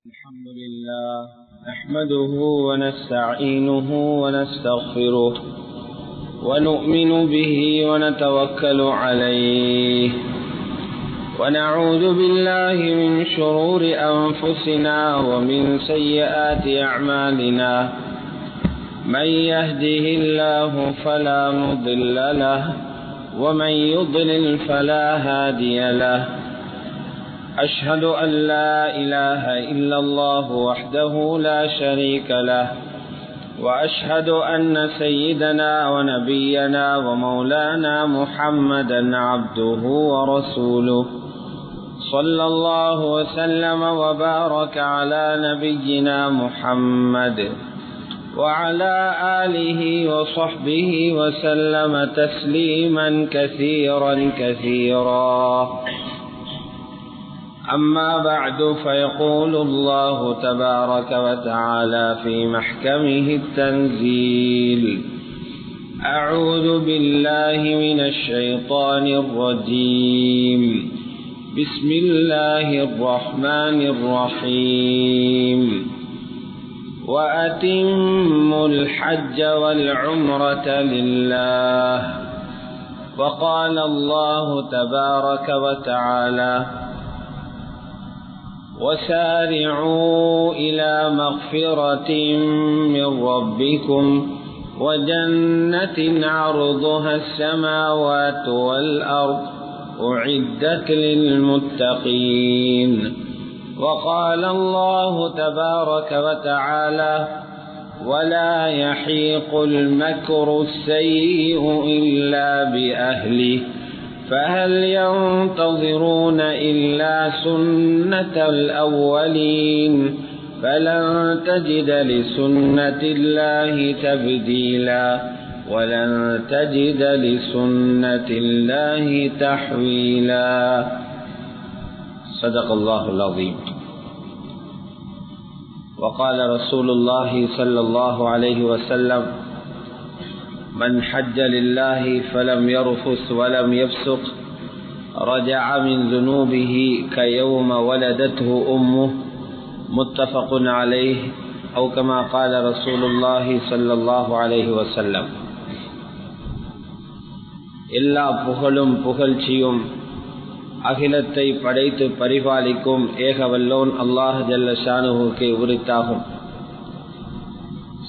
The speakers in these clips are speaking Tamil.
الحمد لله نحمده ونستعينه ونستغفره ونؤمن به ونتوكل عليه ونعوذ بالله من شرور أنفسنا ومن سيئات أعمالنا من يهده الله فلا مضل له ومن يضلل فلا هادي له أشهد أن لا إله إلا الله وحده لا شريك له وأشهد أن سيدنا ونبينا ومولانا محمدا عبده ورسوله صلى الله وسلم وبارك على نبينا محمد وعلى آله وصحبه وسلم تسليما كثيرا كثيرا أما بعد فيقول الله تبارك وتعالى في محكمه التنزيل أعوذ بالله من الشيطان الرجيم بسم الله الرحمن الرحيم وأتموا الحج والعمرة لله وقال الله تبارك وتعالى وسارعوا إلى مغفرة من ربكم وجنة عرضها السماوات والأرض أعدت للمتقين وقال الله تبارك وتعالى ولا يحيق المكر السيء إلا بأهله فهل ينتظرون إلا سنة الأولين فلن تجد لسنة الله تبديلا ولن تجد لسنة الله تحويلا صدق الله العظيم وقال رسول الله صلى الله عليه وسلم من حج لله فلم يرفث ولم يفسق رجع من ذنوبه كيوم ولدته أمه متفق عليه أو كما قال رسول الله صلى الله عليه وسلم எல்லா புகழும் புகழ்ச்சியும் அகிலத்தை படைத்து பரிபாலிக்கும் ஏகவல்லோன் அல்லாஹ் ஜல்ல ஷானுஹுக்கே உரித்தாகும்.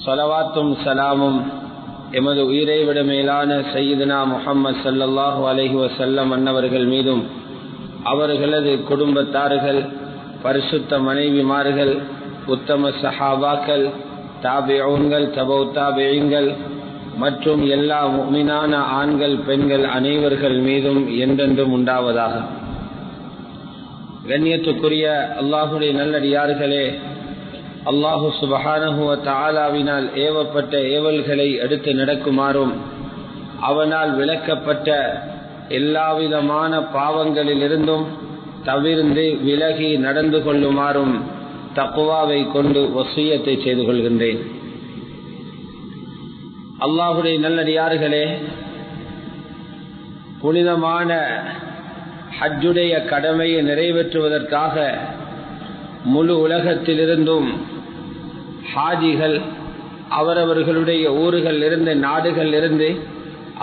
ஸலவாத்தும் சலாமும் எமது உயிரை விட மேலான சையதுனா முஹம்மது ஸல்லல்லாஹு அலைஹி வஸல்லம் அன்னவர்கள் மீதும் அவர்களது குடும்பத்தார்கள், பரிசுத்த மனைவிமார்கள், உத்தம சஹாபாக்கள், தாபிஊன்கள், தபௌ தாபிஈன்கள் மற்றும் எல்லா முஃமினான ஆண்கள் பெண்கள் அனைவர்கள் மீதும் என்றென்றும் உண்டாவதாக. கண்ணியத்துக்குரிய அல்லாஹுடைய நல்லடியார்களே, அல்லாஹு சுப்ஹானஹு வ தஆலாவினால் ஏவப்பட்ட ஏவல்களை எடுத்து நடக்குமாறும் அவனால் விலக்கப்பட்ட எல்லாவிதமான பாவங்களிலிருந்தும் தவிர்ந்து விலகி நடந்து கொள்ளுமாறும் தக்வாவை கொண்டு வசியத்தை செய்து கொள்கின்றேன். அல்லாஹுடைய நல்லடியார்களே, புனிதமான ஹஜ்ஜுடைய கடமையை நிறைவேற்றுவதற்காக முழு உலகத்திலிருந்தும் ஹாஜிகள் அவரவர்களுடைய ஊர்கள் இருந்து நாடுகள் இருந்து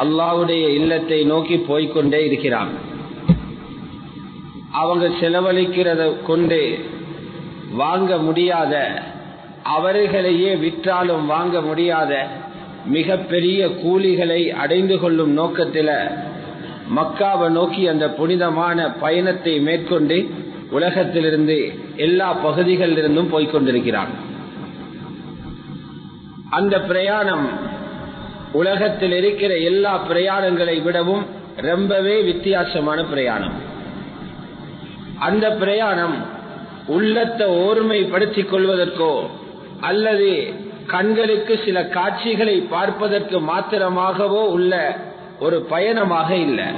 அல்லாஹ்வுடைய இல்லத்தை நோக்கி போய்கொண்டே இருக்கிறாங்க. அவங்க செலவழிக்கிறத கொண்டு வாங்க முடியாத, அவர்களையே விற்றாலும் வாங்க முடியாத மிக பெரிய கூலிகளை அடைந்து கொள்ளும் நோக்கத்தில் மக்காவை நோக்கி அந்த புனிதமான பயணத்தை மேற்கொண்டு உலகத்திலிருந்து எல்லா பகுதிகளிலிருந்தும் போய்கொண்டிருக்கிறார். அந்த பிரயாணம் உலகத்தில் இருக்கிற எல்லா பிரயாணங்களை விடவும் ரொம்பவே வித்தியாசமான பிரயாணம். அந்த பிரயாணம் உள்ளத்தை ஓர்மைப்படுத்திக் கொள்வதற்கோ அல்லது கண்களுக்கு சில காட்சிகளை பார்ப்பதற்கு மாத்திரமாகவோ உள்ள ஒரு பயணமாக இல்லை.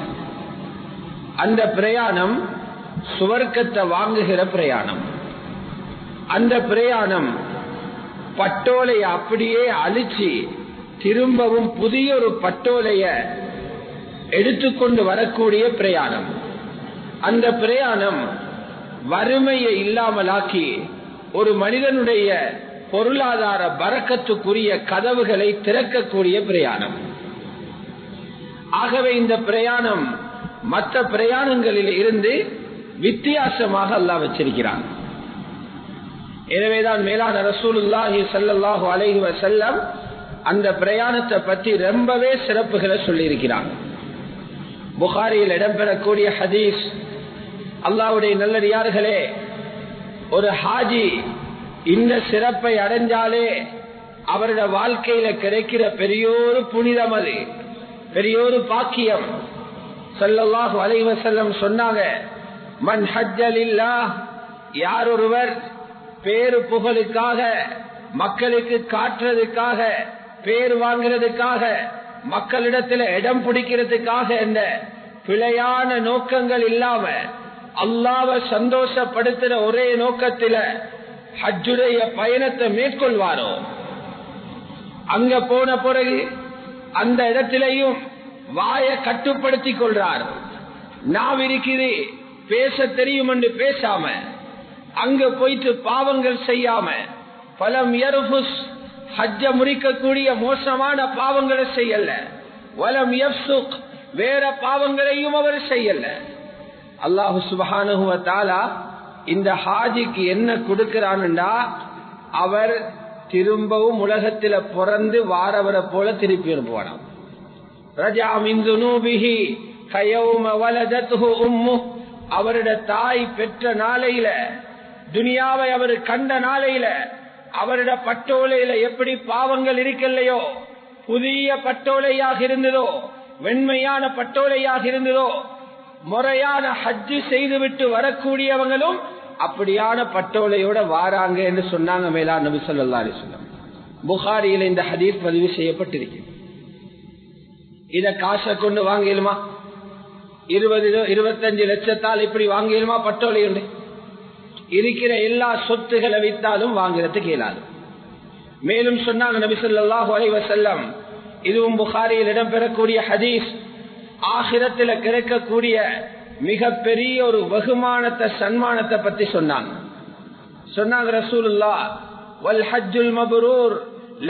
அந்த பிரயாணம் சுவர்க்கத்தை வாங்குகிற பிரயாணம். அந்த பிரயாணம் பட்டோலைய அப்படியே அழிச்சு திரும்பவும் புதிய ஒரு பட்டோலைய எடுத்துக்கொண்டு வரக்கூடிய பிரயாணம். அந்த பிரயாணம் வறுமையை இல்லாமலாக்கி ஒரு மனிதனுடைய பொருளாதார பரக்கத்துக்குரிய கதவுகளை திறக்கக்கூடிய பிரயாணம். ஆகவே இந்த பிரயாணம் மற்ற பிரயாணங்களில் இருந்து வித்தியாசமாக அல்லாஹ் வச்சிருக்கிறான். எனவேதான் மேலான ரசூலுல்லாஹி ஸல்லல்லாஹு அலைஹி வஸல்லம் அந்த பிரயாணத்தை பற்றி ரொம்பவே சிறப்புகளை சொல்லியிருக்கிறாங்க. புகாரியில் இடம்பெறக்கூடிய ஹதீஸ், அல்லாஹ்வுடைய நல்லடியார்களே, ஒரு ஹாஜி இந்த சிறப்பை அடைஞ்சாலே அவருடைய வாழ்க்கையில கிடைக்கிற பெரியோரு புனிதம், அது பெரியோரு பாக்கியம். ஸல்லல்லாஹு அலைஹி வஸல்லம் சொன்னாங்க, மன் ஹஜ்ஜ லில்லாஹ், யார் ஒருவர் பேரு புகழுக்காக, மக்களுக்கு காட்டுறதுக்காக, பேர் வாங்கிறதுக்காக, மக்களிடத்தில் இடம் பிடிக்கிறதுக்காக என்ற பிழையான நோக்கங்கள் இல்லாம அல்லாஹ்வை சந்தோஷப்படுத்துற ஒரே நோக்கத்தில் ஹஜ்ஜுடைய பயணத்தை மேற்கொள்வாரோ, அங்க போன பிறகு அந்த இடத்திலையும் வாயை கட்டுப்படுத்தி கொள்றார். நாவிருக்குது, பேச தெரியும் என்று பேசாம, அங்க போயிட்டு பாவங்கள் செய்யாம, பலம் யர்ஃபுஸ், ஹஜ்ஜ முறிக்கக்கூடிய மோசமான பாவங்களை செய்யல, வலம் யஃப்சுக், வேற பாவங்களையும் அவர் செய்யல. அல்லாஹு சுப்ஹானஹு வ தஆலா இந்த ஹாஜிக்கு என்ன கொடுக்கிறான்டா, அவர் திரும்பவும் உலகத்தில் பிறந்து வாரவரை போல திருப்பி அனுப்புவானாம். ரஜா மின் துனூபிஹி கயௌம வலதத்ஹு உம்மு, அவருடைய தாய் பெற்ற நாளையில, துனியாவை அவர் கண்ட நாளையில, அவருடைய பட்டோலையில எப்படி பாவங்கள் இருக்கலையோ, புதிய பட்டோலையாக இருந்ததோ, வெண்மையான பட்டோலையாக இருந்ததோ, முறையான ஹஜ்ஜு செய்துவிட்டு வரக்கூடியவங்களும் அப்படியான பட்டோலையோட வாராங்க என்று சொன்னாங்க மேலான நபி ஸல்லல்லாஹு அலைஹி வஸல்லம். புகாரியில் இந்த ஹதீஸ் பதிவு செய்யப்பட்டிருக்கு. இத காசை கொண்டு வாங்கலுமா? 20-25 லட்சத்தால் இப்படி வாங்கலுமா? பட்டோலை உண்டு. இருக்கிற எல்லா சொத்துக்களை வித்தாலும் வாங்குறதுக்கு இயலாது. மேலும் சொன்னாங்க நபி ஸல்லல்லாஹு அலைஹி வஸல்லம், இதுவும் புகாரியில் இடம்பெறக்கூடிய ஹதீஸ், ஆகிரத்தில் கிடைக்கக்கூடிய மிகப்பெரிய ஒரு வெகுமானத்தை, சன்மானத்தை பத்தி சொன்னாங்க ரசூலுல்லாஹ், வல் ஹஜ்ஜுல் மப்ரூர்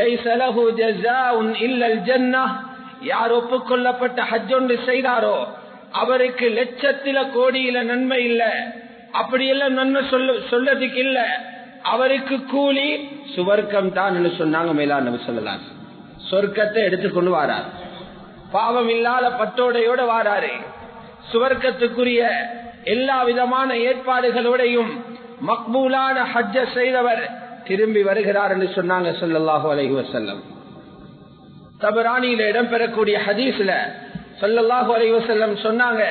லைஸ லஹு ஜஸாஉன் இல்லல் ஜன்னஹ், யார் ஒப்புக்கொள்ளப்பட்ட ஹஜ் ஒன்று செய்தாரோ அவருக்கு லட்சத்தில கோடியில நன்மை இல்ல, அப்படியெல்லாம் நன்மை சொல்லதுக்கு இல்ல, அவருக்கு கூலி சுவர்க்கம் தான் சொன்னாங்க மேலான நபி ஸல்லல்லாஹு அலைஹி வஸல்லம். சொர்க்கத்தை எடுத்துக்கொண்டு வாரார், பாவம் இல்லாத பட்டோடையோட வாராரு, சுவர்க்கத்துக்குரிய எல்லா விதமான ஏற்பாடுகளோடையும் மக்பூலான ஹஜ்ஜ செய்தவர் திரும்பி வருகிறார் என்று சொன்னாங்க ஸல்லல்லாஹு அலைஹி வஸல்லம். தபரானியில இடம்பெறக்கூடிய ஹதீஸ்ல ஸல்லல்லாஹு அலைஹி வஸல்லம் சொன்னாங்க,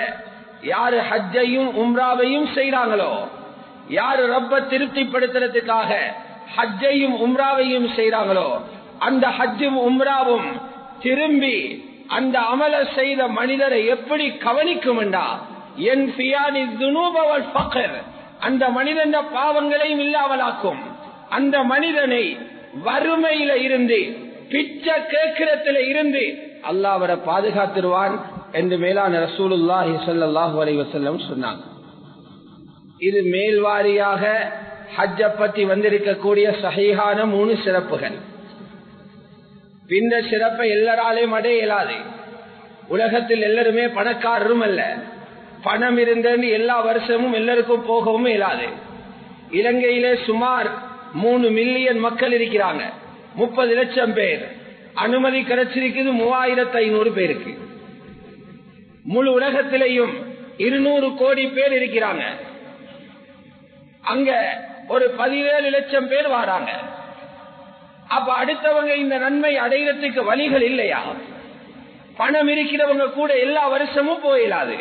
யாரு ஹஜ்ஜையும் உம்ராவையும் செய்றாங்களோ, யாரு ரப்ப திருப்திப்படுத்துறதுக்காக ஹஜ்ஜையும் உம்ராவையும் செய்றாங்களோ, அந்த ஹஜ்ஜும் உம்ராவும் திரும்பி அந்த அமல செய்த மனிதரை எப்படி கவனிக்கும் என்றா, என் ஃபியானி துனூப வல் ஃபக்ர், அந்த மனிதன் பாவங்களையும் இல்லாமலாக்கும், அந்த மனிதனை வறுமையில இருந்து, பிச்சை கேட்கிறதுல இருந்து அல்லாஹ் அவரை பாதுகாத்துருவான் என்று மேலான ரசூலுல்லாஹி ஸல்லல்லாஹு அலைஹி வஸல்லம் சொன்னாங்க. இது மேல்வாரியாக ஹஜ்ஜ பத்தி வந்திருக்கக்கூடிய சஹீஹான 3 சிறப்புகள். இந்த சிறப்பை எல்லாராலையும் அடைய இயலாது. உலகத்தில் எல்லாருமே பணக்காரரும் அல்ல, பணம் இருந்தேன்னு எல்லா வருஷமும் எல்லாருக்கும் போகவும் இயலாது. இலங்கையிலே சுமார் 3 மில்லியன் மக்கள் இருக்கிறாங்க, 30 லட்சம் பேர். அனுமதி கிடைச்சிருக்குது 3500 பேருக்கு. முழு உலகத்திலேயும் 200 கோடி பேர் இருக்கிறாங்க. அங்க ஒரு 17 லட்சம் பேர் வராங்க. அப்ப அடுத்தவங்க இந்த நன்மை அடைகிறதுக்கு வழிகள் இல்லையா? பணம் இருக்கிறவங்க கூட எல்லா வருஷமும் போயிடாது,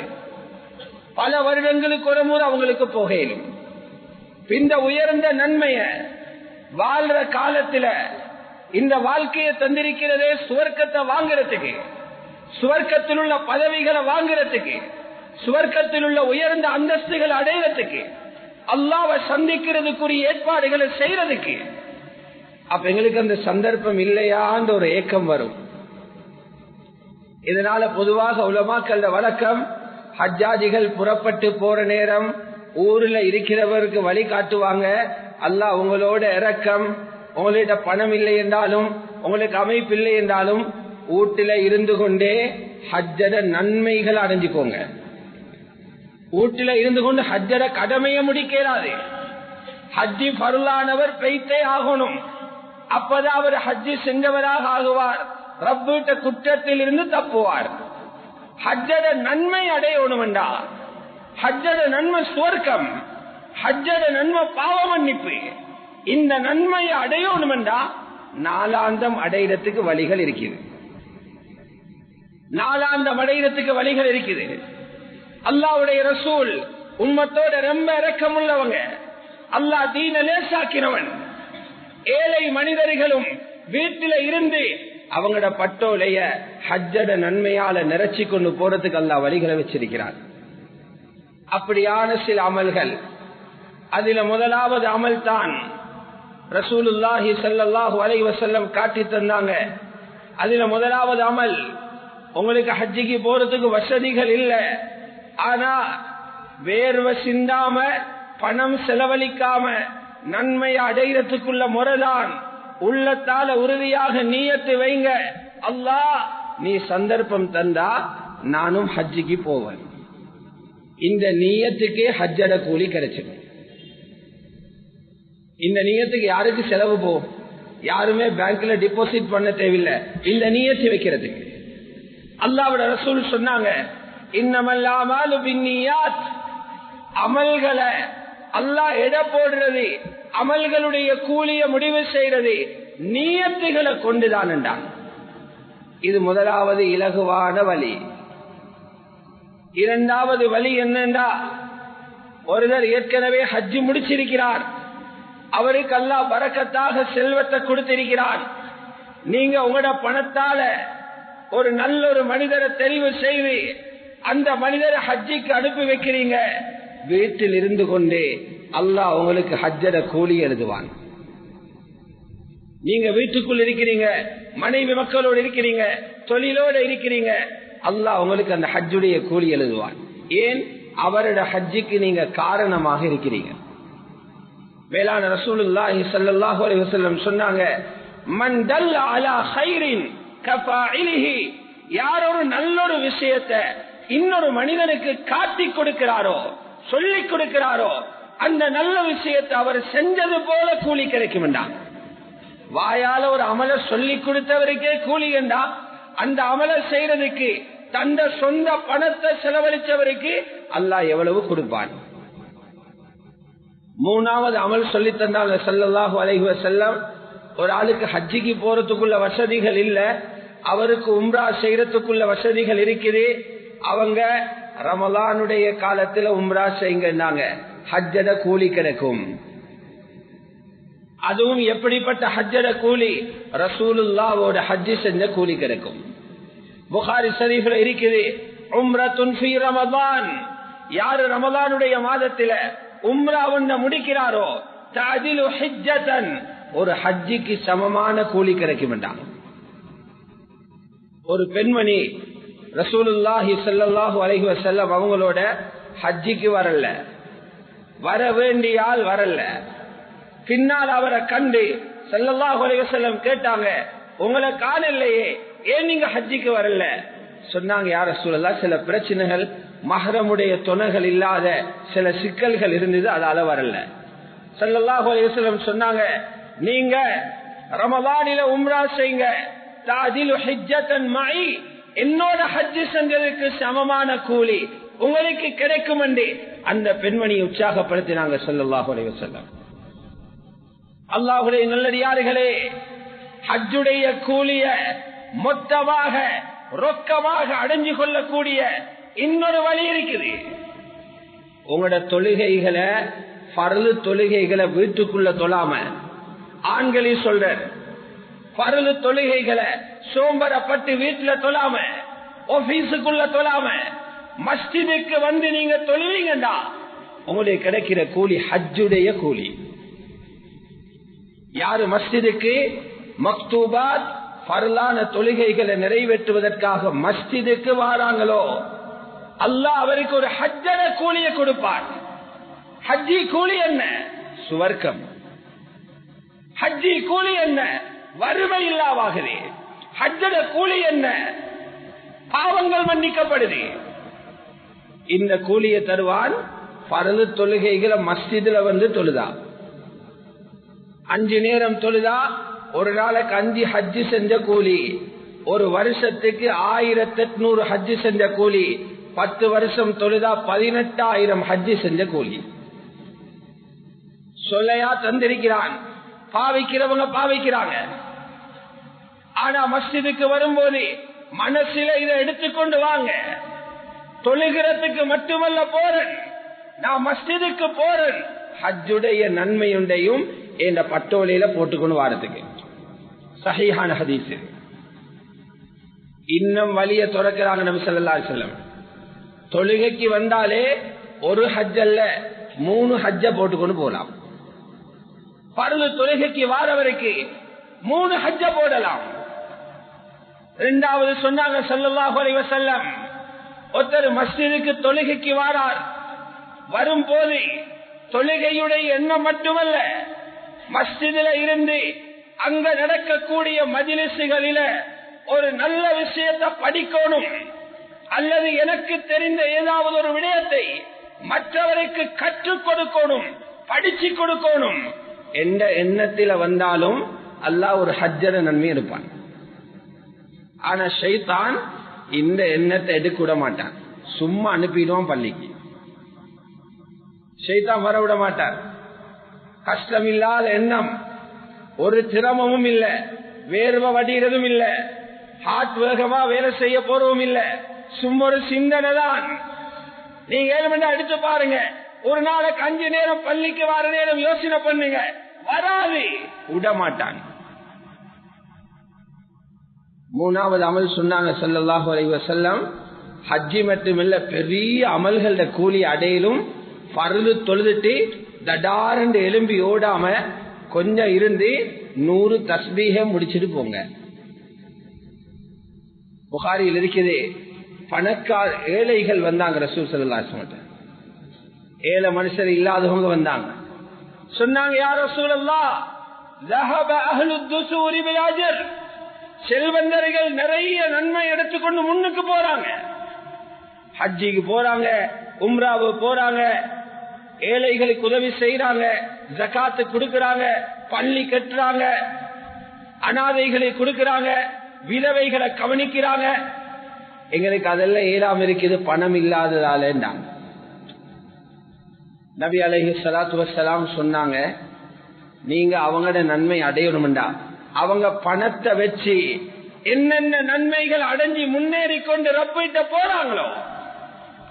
பல வருடங்களுக்கு ஒரு முறை அவங்களுக்கு போகலும். இந்த உயர்ந்த நன்மைய வாழ்ற காலத்துல இந்த வாழ்க்கையை தந்திருக்கிறதே சுவர்க்கத்தை வாங்குறதுக்கு, சுவர்க்கத்தில் உள்ள பதவிகளை வாங்குறதுக்கு, சுவர்க்கத்தில் உள்ள உயர்ந்த அந்தஸ்துகளை அடைகிறதுக்கு, அல்லாஹ்வை சந்திக்கிறதுக்குரிய ஏற்பாடுகளை செய்யறதுக்கு. அப்ப எங்களுக்கு அந்த சந்தர்ப்பம் இல்லையான்ற ஒரு ஏக்கம் வரும். இதனால பொதுவாக உலமாக்கள வழக்கம், ஹஜ்ஜாஜிகள் புறப்பட்டு போற நேரம் ஊர்ல இருக்கிறவருக்கு வழி காட்டுவாங்க, அல்லாஹ் உங்களோட இரக்கம், உங்கள்கிட்ட பணம் இல்லை என்றாலும் உங்களுக்கு அமைப்பு இல்லை என்றாலும் வீட்டில இருந்து கொண்டே ஹஜ்ஜட நன்மைகள் அடைஞ்சுக்கோங்க. வீட்டில இருந்து கொண்டு ஹஜ்ஜட கடமையை முடிக்கிறாரு. ஹஜ்ஜி ஃபர்லானவர் பெய்தே ஆகணும். அப்பதான் அவர் ஹஜ்ஜி செஞ்சவராக ஆகுவார். ரப்பிட்ட குற்றத்தில் இருந்து தப்புவார். ஹஜ்ஜட நன்மை அடையணும் என்றா, ஹஜ்ஜட நன்மை சுவர்க்கம், ஹஜ்ஜட நன்மை பாவ மன்னிப்பு. இந்த நன்மையை அடையணும் என்றா நாலாந்தம் அடையிறதுக்கு வழிகள் இருக்குது. நாலாந்தம் அடையிறதுக்கு வழிகள் இருக்குது. அல்லாஹ்வுடைய ரசூல் உம்மத்தோட ரொம்ப இரக்கமுள்ளவங்க. அல்லாஹ் தீன லேசாக்கினவன். ஏழை மனிதர்களும் வீட்டில இருந்து அவங்களோட பட்டோலைய ஹஜ்ஜட நன்மையால நிறைச்சி கொண்டு போறதுக்கு அல்லாஹ் வழிகளை வச்சிருக்கிறார். அப்படியான சில அமல்கள், அதுல முதலாவது அமல் தான் ரசூலுல்லாஹி ஸல்லல்லாஹு அலைஹி வஸல்லம் காட்டி தந்தாங்க. அதுல முதலாவது அமல், உங்களுக்கு ஹஜ்ஜிக்கு போறதுக்கு வசதிகள் இல்லை, ஆனா வேர்வை சிந்தாம பணம் செலவழிக்காம நன்மையை அடைகிறதுக்குள்ள முறைதான். உள்ளத்தால உறுதியாக நீயத்து வைங்க, அல்லாஹ் நீ சந்தர்ப்பம் தந்தா நானும் ஹஜ்ஜிக்கு போவேன். இந்த நீயத்துக்கே ஹஜ்ஜட கூலி கிடைச்சிடும். இந்த நீயத்துக்கு யாருக்கு செலவு போகும்? யாருமே பேங்க்ல டிபாசிட் பண்ண தேவையில்லை. இந்த நீயத்தை வைக்கிறதுக்கு அல்லாஹ்வுடைய ரசூல் சொன்னாங்க, இன்னமல் அமாலு பின்னியாத். அமல்களை அல்லாஹ் எடை போடுறது, அமல்களுடைய கூலிய முடிவு செய்யறது நீயத்துகளை கொண்டுதான் என்றான். இது முதலாவது இலகுவான வழி. இரண்டாவது வழி என்னண்டா, ஒருவர் ஏற்கனவே ஹஜ்ஜி முடிச்சிருக்கிறார், அவருக்கு அல்லாஹ் பரக்கத்தாக செல்வத்தை கொடுத்திருக்கிறார். நீங்க உங்களோட பணத்தால ஒரு நல்ல ஒரு மனிதரை தெரிவு செய்து அந்த மனிதரை ஹஜ்ஜிக்கு அனுப்பி வைக்கிறீங்க. வீட்டில் இருந்து கொண்டே அல்லாஹ் உங்களுக்கு ஹஜ்ஜட கூலி எழுதுவான். நீங்க வீட்டுக்குள் இருக்கிறீங்க, மனைவி மக்களோடு இருக்கிறீங்க, தொழிலோடு இருக்கிறீங்க, அல்லாஹ் உங்களுக்கு அந்த ஹஜ்ஜுடைய கூலி எழுதுவான். ஏன்? அவரோட ஹஜ்ஜிக்கு நீங்க காரணமாக இருக்கிறீங்க. மேலான ரசூலுல்லாஹி ஸல்லல்லாஹு அலைஹி வஸல்லம் சொன்னாங்க, மன் தல்ல அலா கைரின் கஃபாயிலிஹி. யார் ஒரு நல்ல ஒரு விஷயத்தை இன்னொரு மனிதனுக்கு காட்டி கொடுக்கிறாரோ, சொல்லிக் கொடுக்கிறாரோ, அந்த நல்ல விஷயத்தை அவர் செஞ்சது போல கூலி கிடைக்கும். வாயால ஒரு அமல சொல்லிக் கொடுத்தவருக்கே கூலி என்றா, அந்த அமல செய்யறதுக்கு தந்த சொந்த பணத்தை செலவழிச்சவருக்கு அல்லாஹ் எவ்வளவு கொடுப்பான். மூணாவது அமல் சொல்லி தந்தாங்க ஸல்லல்லாஹு அலைஹி வஸல்லம், ஒரு ஆளுக்கு ஹஜ்ஜிக்கு போறதுக்குள்ள வசதிகள் இல்ல, அவருக்கு உம்ரா செய்யறதுக்குள்ள வசதிகள் இருக்குது. அவங்க ரமலானுடைய காலத்துல உம்ரா செய்யுங்க, ஹஜ்ஜட கூலி கிடைக்கும். அதுவும் எப்படிப்பட்ட ஹஜ்ஜட கூலி? ரசூலுல்லாஹ்வோட ஹஜ்ஜி செஞ்ச கூலி கிடைக்கும். புகாரி ஷரீஃப்ல இருக்குது, உம்ரத்துன் ஃபீ ரமலான். யாரு ரமலானுடைய மாதத்தில உம்ரா ஒன்ன முடிக்கிறாரோ, தஅதிலு ஹஜ்ஜதன், ஒரு ஹஜ்ஜிக்கு சமமான கூலி கிடைக்கும். ஒரு பெண்மணி ரசூலுல்லாஹி ஸல்லல்லாஹு அலைஹி வஸல்லம் அவங்களோட ஹஜ்ஜிக்கு வரல, வர வேண்டியால் வரல. பின்னால் அவரை கண்டு ஸல்லல்லாஹு அலைஹி வஸல்லம் கேட்டாங்க, உங்களை காணலையே, ஏன் நீங்க ஹஜ்ஜிக்கு வரல? சொன்னாங்க, யா ரசூலல்லாஹ், சில பிரச்சனைகள், மஹ்ரமுடைய துணைகள் இல்லாத சில சிக்கல்கள் இருந்தது, அதால வரல. ஸல்லல்லாஹு அலைஹி வஸல்லம் சொன்னாங்க, நீங்க ரமலானில உம்ரா செய்யுங்க, தஅதிலு ஹஜ்ஜதன் மஇ, என்னோட ஹஜ்ஜி செஞ்சதுக்கு சமமான கூலி உங்களுக்கு கிடைக்கும் என்று அந்த பெண்மணியை உற்சாகப்படுத்தினாங்க ஸல்லல்லாஹு அலைஹி வஸல்லம். அல்லாஹ்வுடைய நல்லடியார்களே, ஹஜ்ஜுடைய கூலிய மொத்தமாக ரொக்கமாக அடைஞ்சு கொள்ளக்கூடிய இன்னொரு வழி இருக்குது. உங்களோட தொழுகைகளை, ஃபர்லு தொழுகைகளை வீட்டுக்குள்ள தொழாம, ஆண்களையும் சொல்ற, ஃபர்லு தொழுகைகளை சோம்பரப்பட்டு வீட்டுல தொழாம, ஆபீஸுக்குள்ள தொழாம, மஸ்ஜிதுக்கு வந்து நீங்க தொழுவீங்கடா, உங்களுக்கு கிடைக்கிற கூலி ஹஜ்ஜுடைய கூலி. யாரு மஸ்ஜிதுக்கு மக்தூபாத் ஃபர்லான தொழுகைகளை நிறைவேற்றுவதற்காக மஸ்ஜிதுக்கு வாராங்களோ, அல்லாஹ் அவருக்கு ஒரு ஹஜ்ஜட கூலியை கொடுப்பார். ஹஜ்ஜி கூலி என்ன? சுவர்க்கம். ஹஜ்ஜி கூலி என்ன? வறுமை இல்லாவாகுது. ஹஜ்ஜட கூலி என்ன? பாவங்கள் மன்னிக்கப்படுது. இந்த கூலியை தருவான். பரது தொழுகைகளை மஸ்ஜிதுல வந்து தொழுதா, 5 நேரம் தொழுதா, ஒரு நாளைக்கு 5 ஹஜ்ஜி செஞ்ச கூலி. ஒரு வருஷத்துக்கு 1800 ஹஜ்ஜி செஞ்ச கூலி. 10 வருஷம் தொழுதா 18,000 ஹஜ்ஜி செஞ்ச கூலி. சொல்லையா தந்திருக்கிறான். பாவிக்கிறவங்க பாவிக்கிறாங்க. ஆனா மஸ்ஜிதுக்கு வரும்போது மனசில இதை எடுத்துக்கொண்டு வாங்க. தொழுகிறதுக்கு மட்டுமல்ல போறேன், நான் மஸ்ஜிதுக்கு போறேன், ஹஜ்ஜுடைய நன்மையுண்டையும் இந்த பட்டோலையில போட்டுக்கொண்டு வாரத்துக்கு. சஹீஹான ஹதீஸ். இன்னும் வழிய துறக்கிறாங்க நபி ஸல்லல்லாஹு அலைஹி வஸல்லம். தொழுகைக்கு வந்தாலே ஒரு ஹஜ் அல்ல 3 ஹஜ்ஜ போட்டுக்கொண்டு போலாம். பரது தொழுகைக்கு வாரவருக்கு 3 ஹஜ்ஜ போடலாம். இரண்டாவது சொன்னாங்க ஸல்லல்லாஹு அலைஹி வஸல்லம், ஒருத்தர் மஸ்ஜிதுக்கு தொழுகைக்கு வாரார். வரும்போது தொழுகையுடைய எண்ணம் மட்டுமல்ல, மஸ்ஜிதில இருந்து அங்க நடக்கக்கூடிய மஜ்லிஸ்களில ஒரு நல்ல விஷயத்தை படிக்கணும், அல்லது எனக்கு தெரிந்த ஏதாவது ஒரு விடயத்தை மற்றவருக்கு கற்றுக் கொடுக்கணும், படிச்சு கொடுக்கணும் என்ற எண்ணத்தில வந்தாலும் அல்லாஹ் ஒரு ஹஜ்ஜர நன்மை இருப்பான். ஆனா ஷைத்தான் இந்த எண்ணத்தை எடுக்க விட மாட்டான். சும்மா அனுப்பிடுவான் பள்ளிக்கு. ஷைத்தான் வர விட மாட்டார். கஷ்டம் இல்லாத எண்ணம், ஒரு சிரமமும் இல்ல, வேர்வை வடிகிறதும் இல்ல, ஹார்ட் வேகமா வேலை செய்ய போறவும் இல்ல, சும்மா ஒரு சிந்தனை தான். நீங்க 7 மணி நேரம் எடுத்து பாருங்க. ஒரு நாளைக்கு 5 நேரம் பள்ளிக்கு வர நேரம் யோசனை பண்ணுங்க, வராது, விட மாட்டான். மூணாவது அமல் சொன்னாங்க ஸல்லல்லாஹு அலைஹி வஸல்லம், ஹஜ்ஜி மட்டுமில்ல பெரிய அமல்கள கூலி அடையிலும் பர்து தொழுதுட்டு தடாரண்டு எலும்பி ஓடாம கொஞ்சம் இருந்து 100 தஸ்பீஹ முடிச்சிட்டு போங்க. புகாரியில் இருக்குது, பணக்கார ஏழைகள் வந்தாங்க ரசூல் ஸல்லல்லாஹு அலைஹி வஸல்லம். ஏழை மனுஷர் இல்லாதவங்க வந்தாங்க. சொன்னாங்க, யா ரசூலல்லாஹ், ذهب اهل الدثور بالاجر. செல்வந்தர்கள் நிறைய நன்மை எடுத்துக்கொண்டு முன்னுக்கு போறாங்க, ஹஜ்ஜிக்கு போறாங்க, உம்ராவு போறாங்க, ஏழைகளுக்கு உதவி செய்யறாங்க, ஜகாத்து கொடுக்கறாங்க, பள்ளி கட்டுறாங்க, அனாதைகளை கொடுக்கறாங்க, விதவைகளை கவனிக்கிறாங்க. எங்களுக்கு அதெல்லாம் ஏறாம இருக்குது, பணம் இல்லாததால. நபி அலைஹிஸ்ஸலாத்து வஸ்ஸலாம் சொன்னாங்க, நீங்க அவங்களோட நன்மை அடையணும்டா, அவங்க பணத்தை வச்சு என்னென்ன நன்மைகள் அடைஞ்சி முன்னேறி கொண்டு ரப்பிட்ட போறாங்களோ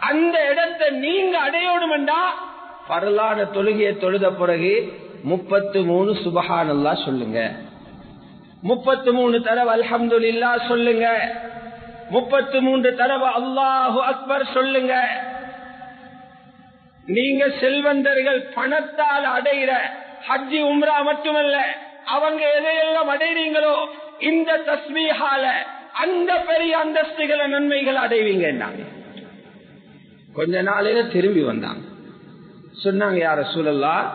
அந்த இடத்தை நீங்க அடையணும்டா, பரலான தொழுகையை தொழுத பிறகு 33 சுபஹானல்லாஹ் சொல்லுங்க, 33 தடவை அல்ஹம்துலில்லாஹ் சொல்லுங்க, 33 தடவை அல்லாஹு அக்பர் சொல்லுங்க. நீங்க செல்வந்தர்கள் பணத்தால் அடைகிற ஹஜ்ஜி உம்ரா மட்டுமல்ல, அவங்க எதையெல்லாம் அடைறீங்களோ இந்த தஸ்பீஹால அந்த பெரிய அந்தஸ்துகளை நன்மைகள் அடைவீங்க. கொஞ்ச நாளையில திரும்பி வந்தாங்க. சொன்னாங்க, யா ரசூலல்லாஹ்,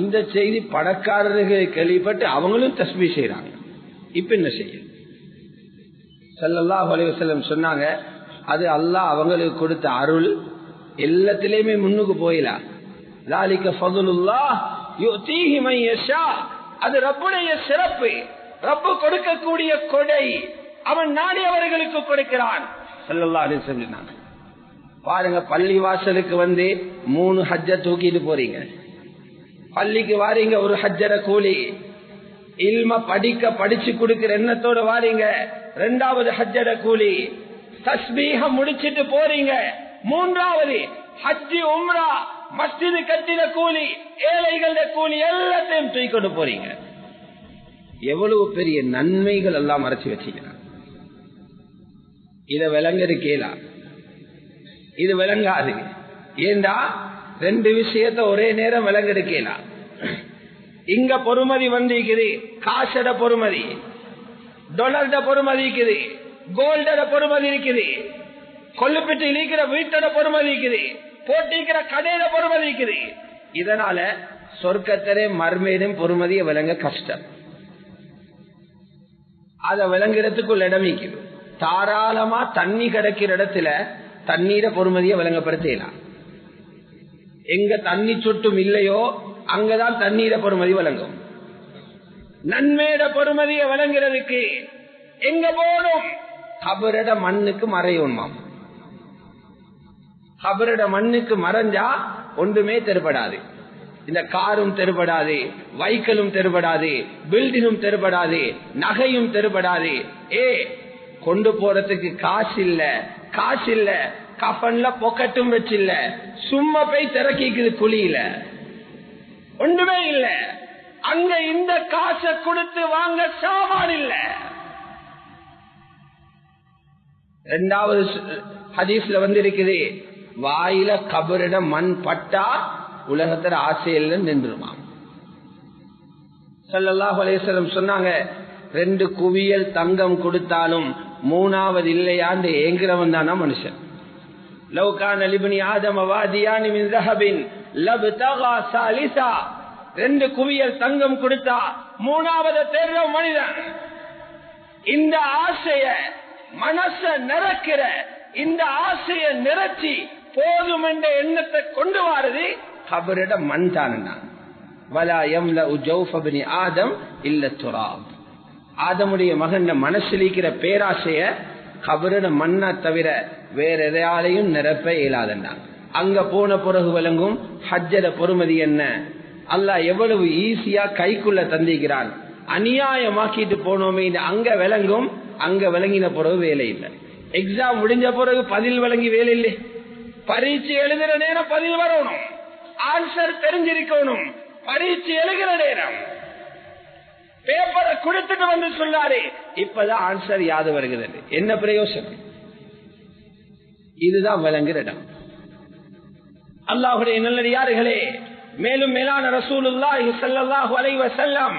இந்த செய்தி பணக்காரர்கள் கேள்விப்பட்டு அவங்களும் தஸ்பீஹ் செய்யறாங்க, இப்ப என்ன செய்ய? ஸல்லல்லாஹு அலைஹி வஸல்லம் சொன்னாங்க, அது அல்லாஹ் அவங்களுக்கு கொடுத்த அருள், எல்லாத்திலையுமே முன்னுக்கு போயிடலாம். ذَلِكَ فَضْلُ اللَّهِ يُؤْتِيهِ مَن يَشَاءُ. அது ரப்புடைய சிறப்பு, ரப்பு கொடுக்கக்கூடிய கொடை, அவன் நாடியவர்களுக்கு கொடுக்கிறான். ஸல்லல்லாஹு அலைஹி வஸல்லம் பாருங்க, பள்ளி வாசலுக்கு வந்து 3 ஹஜ்ஜ தூக்கிட்டு போறீங்க, பள்ளிக்கு வாரீங்க, ஒரு ஹஜ்ஜர கூலி, இல்ம படிச்சு கொடுக்கிற எண்ணத்தோட வாரீங்க, 2வது ஹஜ்ஜர கூலி, தஸ்பீஹ முடிச்சிட்டு போறீங்க, 3வது ஹஜ்ஜி உம்ரா மஸ்ஜிது கட்டின கூலி, ஏழைகள கூலி, எல்லாத்தையும் தூக்கிட்டு போறீங்க. எவ்வளவு பெரிய நன்மைகள் எல்லாம் மறைச்சு வச்சுக்கிறான். இத விளங்கிருக்கேலா? இது விளங்காது. ஏண்டா 2 விஷயத்த ஒரே நேரம் விளங்கெடுக்கலாம். இங்க பொறுமதி வந்திருக்குது, காசட பொறுமதி, டாலர்ட பொறுமதி இருக்குது, கோல்டட பொறுமதி இருக்குது, கொல்லுப்பிட்டு இழிக்கிற வீட்டோட பொறுமதி இருக்குது, போட்டிக்கிற கடையில பொறுமதி இருக்குது. இதனால சொர்க்கத்திலே மர்மேடும் பொறுமதியை விளங்க கஷ்டம். அதை விளங்குறதுக்குள்ள இடம் இருக்குது. தாராளமா தண்ணி கிடைக்கிற இடத்துல தண்ணீரை பொறுமதியை விளங்கப்படுத்தலாம். எங்க தண்ணி சொட்டும் இல்லையோ அங்கதான் தண்ணீரை பொறுமதி விளங்கும். நன்மையிட பொறுமதியை விளங்குறதுக்கு எங்க போனும் கபரிட மண்ணுக்கு மறையணுமாம். கபரிட மண்ணுக்கு மறைஞ்சா ஒன்றுமே தெருப்படாது. இந்த காரும் தெருப்படாது, வைக்கலும் தெருப்படாது, பில்டிங்கும் தெருப்படாது, நகையும் தெருப்படாது. கொண்டு போறதுக்கு காசு இல்ல, கஃன்ல பொக்கெட்டும் வச்சில்ல, சும்மா போய் திறக்கிக்குது குழியில, ஒன்றுமே இல்ல. அங்க இந்த காசை கொடுத்து வாங்க சாமான் இல்ல. இரண்டாவது ஹதீஸ்ல வந்திருக்குது, வாயில கபரிட மண் பட்டா உலகத்துல ஆசையில நின்றுமா. ஸல்லல்லாஹு அலைஹி வஸல்லம் சொன்னாங்க, 2 குவியல் தங்கம் கொடுத்தாலும் 3வது இல்லையாண்டு ஏங்குறவன் தானா மனுஷன். லவ் கான லிப்னி ஆதம வாதியானி மின் ذهبின் லப்தகா ஸாலிஸா. 2 குவியல் தங்கம் கொடுத்தா 3வது தேர்ற மனிதன். இந்த ஆசைய மனச நிரக்கிற, இந்த ஆசைய நிரச்சி போதும் என்ற எண்ணத்தை கொண்டு வாரது கபரிட மண் தானா. வலா யம்லஉ ஜௌஃப இப்னி ஆதம் இல்ல துராப். ஆதமுடைய மகன் மனசில் இருக்கிற பேராசைய கபரிட மண்ணா தவிர வேற எதையாலையும் நிரப்ப இயலாதண்டான். அங்க போன பிறகு விளங்கும் ஹஜ்ஜட பொறுமதி என்ன, அல்லாஹ் எவ்வளவு ஈஸியா கைக்குள்ள தந்திக்கிறான். அநியாயமாக்கிட்டு போனோமே அங்க விளங்கும். அங்க விளங்கின பிறகு வேலை இல்லை. எக்ஸாம் முடிஞ்ச பிறகு பதில் விளங்கி வேலை இல்லை. பரீட்சை எழுதுற நேரம் பதில் வரணும், ஆன்சர் தெரிஞ்சிருக்கணும். பரீட்சை எழுதுற நேரம் பேப்பரை கொடுத்துட்டு வந்து சொல்லாரு, இப்பதான் ஆன்சர் யாது வருகிறது, என்ன பிரயோசனம்? இதுதான் விளங்குற இடம். அல்லாஹுடைய நல்லடியார்களே, மேலும் மேலான ரசூலுல்லாஹி ஸல்லல்லாஹு அலைஹி வஸல்லம்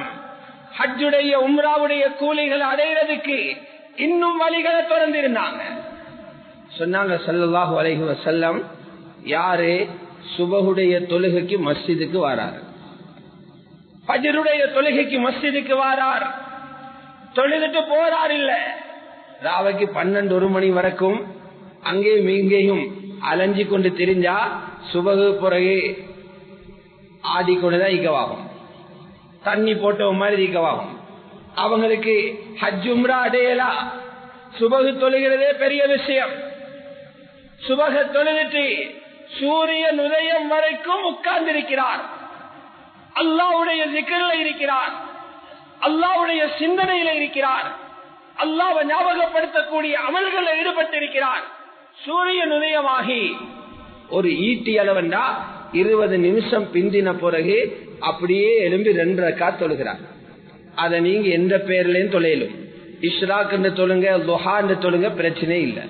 ஹஜ்ஜுடைய உம்ராவுடைய கூலிகளை அடைகிறதுக்கு இன்னும் வழிகளை திறந்திருந்தாங்க. சொன்னாங்க ஸல்லல்லாஹு அலைஹி வஸல்லம், யாரு சுபஹுடைய தொழுகைக்கு மஸ்ஜிதுக்கு வராரு, ஃபஜ்ருடைய தொழுகைக்கு மஸ்ஜிதுக்கு வாரார், தொழுதுட்டு போறார் இல்ல, ராவைக்கு 12-1 மணி வரைக்கும் அங்கேயும் இங்கேயும் அலைஞ்சி கொண்டு தெரிஞ்சா சுபகு பிறகு ஆடிக்கொண்டுதான் ஈக்கவாகும், தண்ணி போட்ட மாதிரி ஈக்கவாகும். அவங்களுக்கு ஹஜ் உம்ரா அடையலா. சுபகு தொழுகிறதே பெரிய விஷயம். சுபக தொழுதுட்டு சூரியன் உதயம் வரைக்கும் உட்கார்ந்திருக்கிறார், அல்லாஹ்வுடைய zikr-ல இருக்கிறார், அல்லாஹ்வுடைய சிந்தனையில இருக்கிறார், அல்லாஹ்வை ஞாபகப்படுத்தக்கூடிய அமல்களில் ஈடுபட்டிருக்கிறார். சூரியன் உதயமாகி ஒரு ஈட்டி அளவண்டா 20 நிமிஷம் பிந்தின பிறகு அப்படியே எழும்பி 2 ரக்காத் தொழுகிறார். அதை நீங்க எந்த பேர்லயும் தொழையிலும், இஷ்ராக் என்று தொழுங்க, துஹா என்று தொழுங்க, பிரச்சனை இல்லை.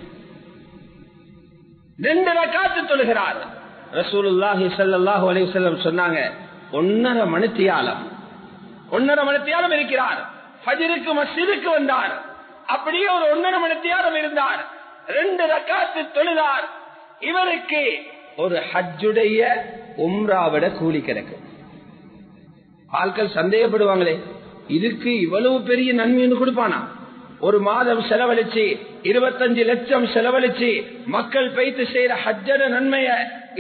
2 ரக்காத்து தொழுகிறார். ரசூலுல்லாஹி ஸல்லல்லாஹு அலைஹி வஸல்லம் சொன்னாங்க, 1.5 மணித்தியாலம் இருக்கிறார். ஃபஜ்ருக்கு மஸ்ஜிதுக்கு வந்தார், அப்படியே ஒரு 1.5 மணித்தியாலம் இருந்தார், 2 ரக்காத்து தொழுதார். இவருக்கு ஒரு ஹஜ்ஜுடைய உம்ராவிட கூலி கிடைக்கும். ஆட்கள் சந்தேகப்படுவாங்களே, இதுக்கு இவ்வளவு பெரிய நன்மைன்னு கொடுப்பானா? ஒரு மாதம் செலவழிச்சு 25 லட்சம் செலவழிச்சு மக்கள் பைத்து செய்யற ஹஜ்ஜட நன்மைய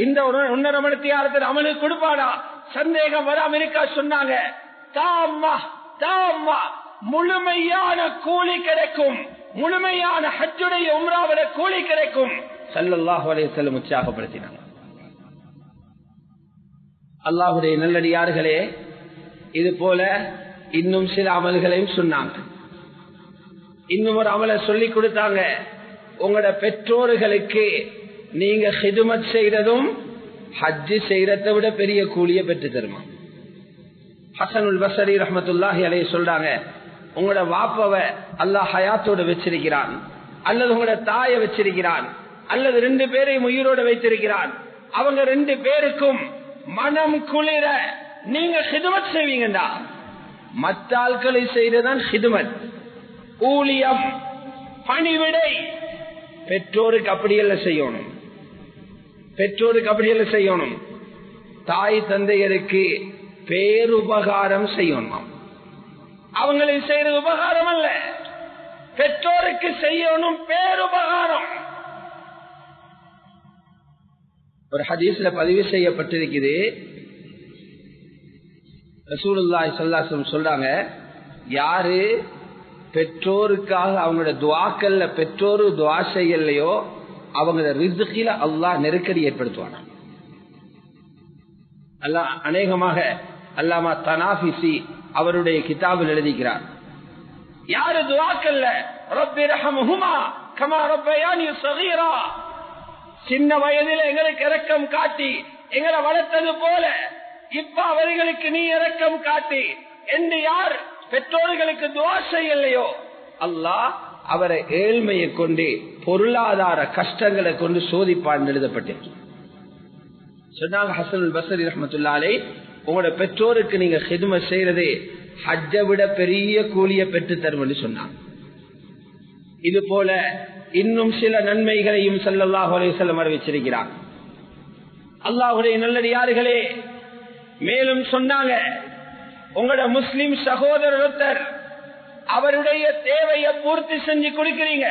இந்த 1.5 மணித்தியாலத்தில் அமலுக்கு கொடுப்பானா? சந்தேகம் வராம இருக்கா? சொன்னாங்க, தாமா முழுமையான கூலி கிடைக்கும், முழுமையான ஹஜ்ஜுடைய உம்ராவிட கூலி கிடைக்கும். ஸல்லல்லாஹு அலைஹி வஸல்லம் உற்சாகப்படுத்தினாங்க. அல்லாஹ்வுடைய நல்லடியார்களே, இது போல இன்னும் சில அமல்களையும் சொன்னாங்க. இன்னும் ஒரு அமலை சொல்லி கொடுத்தாங்க, உங்களோட பெற்றோர்களுக்கு நீங்க ஹிதுமத் செய்யறதும் ஹஜ்ஜு செய்யறதை விட பெரிய கூலியை பெற்று தருமா. ஹசனுல் பஸரி ரஹ்மத்துல்லாஹி அலைஹி சொல்றாங்க, உங்களோட வாப்பவை அல்லாஹ் ஹயாத்தோட வச்சிருக்கிறான், அல்லது உங்களோட தாயை வச்சிருக்கிறான், அல்லது 2 பேரையும் உயிரோட வைத்திருக்கிறான். அவங்க 2 பேருக்கும் மனம் குளிர நீங்க ஹிதுமத் செய்வீங்கடா. மற்ற ஆட்களை செய்யறதான் ஹிதுமத், ஊழியம், பணிவிடை. பெற்றோருக்கு அப்படியெல்லாம் செய்யணும், பெற்றோருக்கு அப்படியெல்லாம் செய்யணும். தாய் தந்தையருக்கு பேருபகாரம் செய்யணும். அவங்களை செய்யறது உபகாரம் அல்ல, பெற்றோருக்கு செய்யணும் பேருபகாரம். ஒரு ஹதீஸ்ல பதிவு செய்யப்பட்டிருக்குது, ரசூலுல்லாஹி ஸல்லல்லாஹு அலைஹி வஸல்லம் சொல்றாங்க, யாரு பெற்றோருக்காக அவங்களோட துஆக்கள்ல பெற்றோரு துஆ செய்யலையோ அவங்களோட ரிஸ்கில அல்லாஹ் நெருக்கடி ஏற்படுத்துவானா. அல்லாஹ் அநேகமாக அல்லாமா தனாஃபிசி அவருடைய கிதாபில் எழுதிக்கிறார், யாரு துஆக்கள்ல ரப்பி ரஹ்மஹுமா கமா ரப்பயானி ஸகீரா, சின்ன வயதில் எங்களுக்கு இரக்கம் காட்டி எங்களை வளர்த்தது போல இப்ப அவர்களுக்கு நீ இரக்கம் காட்டி என்று யார் பெற்றோர்களுக்கு துஆ செய்யலையோ அல்லாஹ் அவரை ஏழ்மையை கொண்டு பொருளாதார கஷ்டங்களை கொண்டு சோதிப்பான் எழுதப்பட்டிருக்கு. சொன்னாங்க ஹசனுல் பஸ்ரி ரஹ்மத்துல்லாஹி அலைஹி, உங்களோட பெற்றோருக்கு நீங்க ஹிதுமத் செய்யறது ஹஜ்ஜை விட பெரிய கூலியை பெற்று தரும் சொன்னாங்க. இது போல இன்னும் சில நன்மைகளையும் ஸல்லல்லாஹு அலைஹி வஸல்லம் அறிவிச்சிருக்கிறார். அல்லாஹ்வுடைய நல்லடியார்களே, மேலும் சொன்னாங்க, உங்களோட முஸ்லிம் சகோதரர் அவருடைய தேவையை பூர்த்தி செஞ்சு கொடுக்கிறீங்க,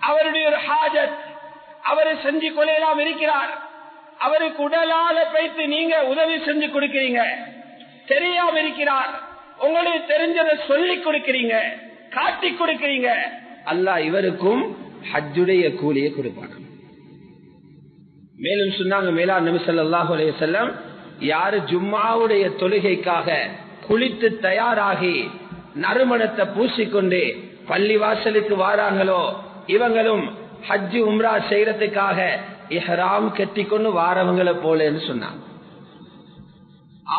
அவருடைய ஒரு ஹாஜத் அவரை செஞ்சு கொள்ளலாம் இருக்கிறார், அவருக்கு உடலால வைத்து நீங்க உதவி செஞ்சு கொடுக்கிறீங்க, தெரியாம இருக்கிறார், உங்களுக்கு தெரிஞ்சதை சொல்லிக் கொடுக்கிறீங்க, காட்டி கொடுக்கிறீங்க, அல்லாஹ் இவருக்கும் ஹஜ்ஜுடைய கூலியை கொடுப்பாங்க. மேலும் சொன்னாங்க மேலான நபி ஸல்லல்லாஹு அலைஹி வஸல்லம், யாரு ஜும்மாவுடைய தொழுகைக்காக குளித்து தயாராகி நறுமணத்தை பூசிக்கொண்டு பள்ளி வாசலுக்கு வாராங்களோ இவங்களும் ஹஜ்ஜு உம்ரா செய்யறதுக்காக இஹ்ராம் கட்டிக்கொண்டு வாரவங்களை போலன்னு சொன்னாங்க.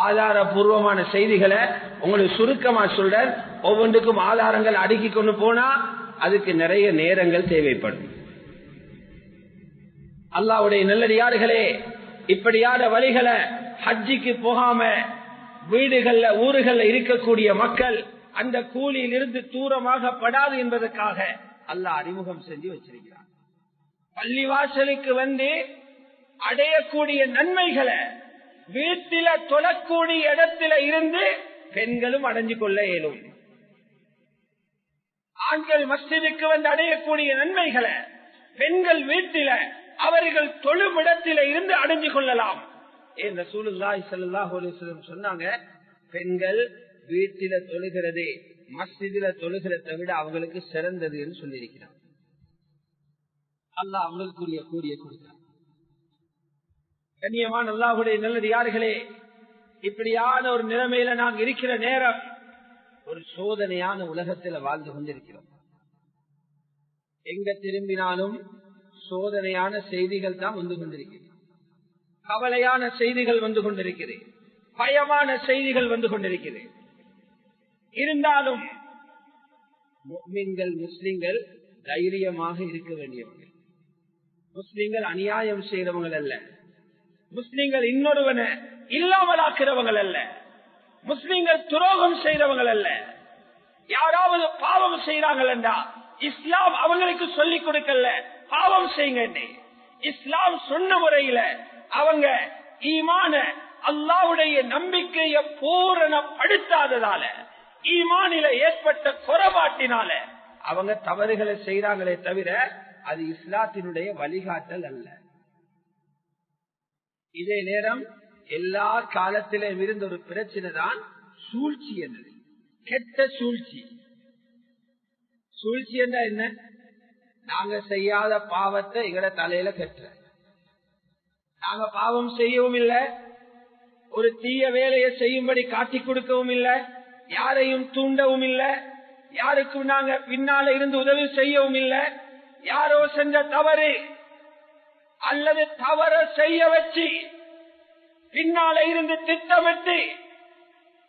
ஆதாரபூர்வமான செய்திகளை உங்களுக்கு சுருக்கமா சொல்ற, ஒவ்வொன்றுக்கும் ஆதாரங்கள் அடுக்கி கொண்டு போனா அதுக்கு நிறைய நேரங்கள் தேவைப்படும். அல்லாஹ்வுடைய நல்லடியார்களே, இப்படியான வழிகளை ஹஜ்ஜிக்கு போகாம வீடுகள்ல ஊர்கள்ல இருக்கக்கூடிய மக்கள் அந்த கூலியில் இருந்து தூரமாக படாது என்பதற்காக அல்லாஹ் அறிமுகம் செஞ்சு வச்சிருக்கிறார். பள்ளிவாசலுக்கு வந்து அடையக்கூடிய நன்மைகளை வீட்டில தொழக்கூடிய இடத்துல இருந்து பெண்களும் அடைஞ்சு கொள்ள இயலும். ஆண்கள் மஸ்ஜிதுக்கு வந்து அடையக்கூடிய நன்மைகளை பெண்கள் வீட்டில அவர்கள் தொழும் இடத்தில இருந்து அடைஞ்சு கொள்ளலாம். ரசூலுல்லாஹி ஸல்லல்லாஹு அலைஹி வஸல்லம் சொன்னாங்க, பெண்கள் வீட்டில தொழுகிறது மஸ்ஜிதில தொழுகிறதை விட அவங்களுக்கு சிறந்தது என்று சொல்லியிருக்கிறார். அல்லாஹ் அவங்களுக்குரிய கூலியை கொடுத்தார். கண்ணியமான அல்லாஹ்வுடைய நல்லடியார்களே, இப்படியான ஒரு நிலைமையில நாம் இருக்கிற நேரம் ஒரு சோதனையான உலகத்தில் வாழ்ந்து கொண்டிருக்கிறோம். எங்க திரும்பினாலும் சோதனையான செய்திகள் தான் வந்து கொண்டிருக்கிறது, கவலையான செய்திகள் வந்து கொண்டிருக்கிறது, பயமான செய்திகள் வந்து கொண்டிருக்கிறது. இருந்தாலும் முஃமின்கள் முஸ்லிம்கள் தைரியமாக இருக்க வேண்டியவர்கள். முஸ்லிம்கள் அநியாயம் செய்யறவங்க அல்ல, முஸ்லிம்கள் இன்னொருவனை இல்லாமலாக்கிறவங்கள் அல்ல, முஸ்லிம்கள் துரோகம் செய்யறவங்க அல்ல. யாராவது பாவம் செய்யறாங்கள் என்றா இஸ்லாம் அவங்களுக்கு சொல்லிக் கொடுக்கல பாவம் செய்யுங்க. இஸ்லாம் சொன்ன முறையில அவங்க ஈமான அல்லாஹ்வுடைய நம்பிக்கையை பூரணப்படுத்தாததால, ஈமானில ஏற்பட்ட குறைபாட்டினால அவங்க தவறுகளை செய்யறாங்களே தவிர அது இஸ்லாத்தினுடைய வழிகாட்டல் அல்ல. இதே நேரம் எல்லா காலத்திலும் இருந்த ஒரு பிரச்சனை தான் சூழ்ச்சி என்னது, கெட்ட சூழ்ச்சி. சூழ்ச்சி என்றா என்ன? நாங்க செய்யாத பாவத்தை எங்கட தலையில கெட்ட, நாங்க பாவம் செய்யவும் இல்லை, ஒரு தீய வேலையை செய்யும்படி காட்டி கொடுக்கவும் இல்லை, யாரையும் தூண்டவும் இல்லை, யாருக்கும் நாங்க பின்னால இருந்து உதவி செய்யவும் இல்லை. யாரோ செஞ்ச தவறு அல்லது தவற செய்ய வச்சு பின்னால இருந்து திட்டமிட்டு